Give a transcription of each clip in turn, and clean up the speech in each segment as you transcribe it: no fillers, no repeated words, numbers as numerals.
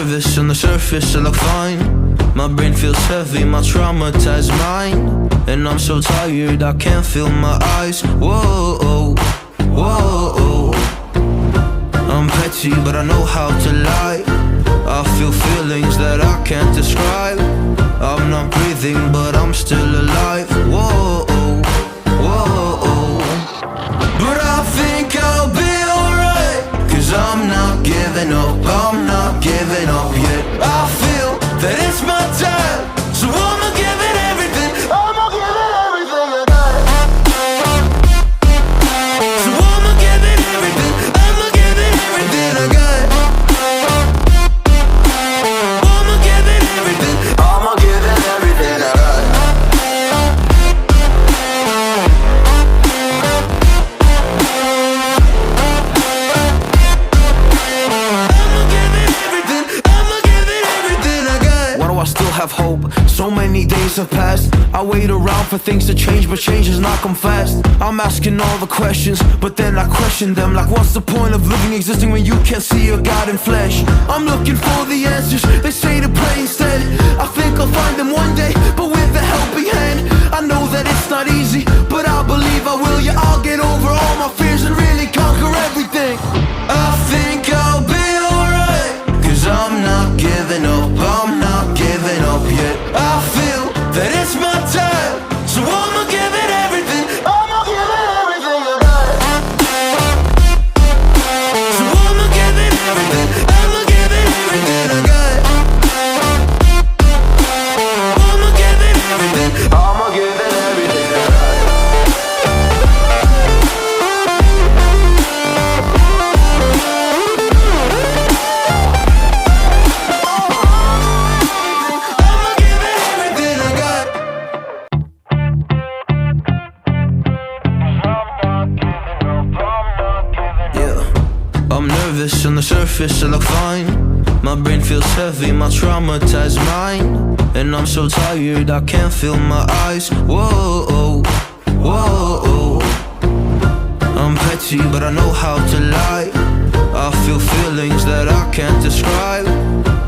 nervous on the surface, I look fine. My brain feels heavy, my traumatized mind. And I'm so tired, I can't feel my eyes. Whoa, whoa. I'm petty, but I know how to lie. I feel feelings that I can't describe. I'm not breathing, but I'm still alive. Whoa, whoa. But I think I'll be alright, 'cause I'm not giving up, I'm not giving up yet. I feel that it's my time, so I'ma give it everything. I'ma give it everything I got. So I'ma give it everything. I'ma give it everything I got. I'ma give it everything. I'ma give it everything I got. I'ma give it everything. I'ma give it everything I got. Why do I still have hope? So many days have passed. I wait around for things to change, but change has not come fast. I'm asking all the questions, but then I question them. Like, what's the point of living, existing when you can't see your God in flesh? I'm looking for the answers, they say to pray instead. I think I'll find them one day, but with a helping hand. I know that it's not easy, but I believe I will. Yeah, I'll get over all my fears and really conquer everything. I think I'll be alright, 'cause I'm not giving up, I'm not giving up yet. I feel that it's my time, so I'ma give it everything. I'ma give it everything I got. So I'ma give it everything. I'ma give it everything I got. I'ma give it everything. I'ma give it everything I got. I'ma give it everything I got. Yeah, I'm nervous on the surface, I look fine. My brain feels heavy, my traumatized mind. And I'm so tired, I can't feel my eyes. Whoa, whoa. I'm petty, but I know how to lie. I feel feelings that I can't describe.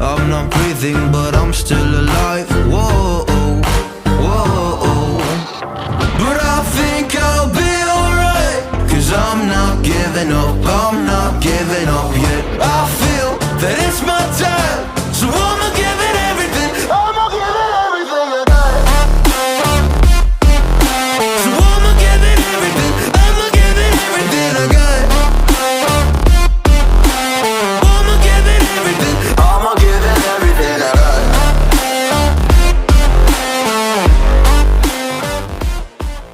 I'm not breathing, but I'm still alive. Whoa.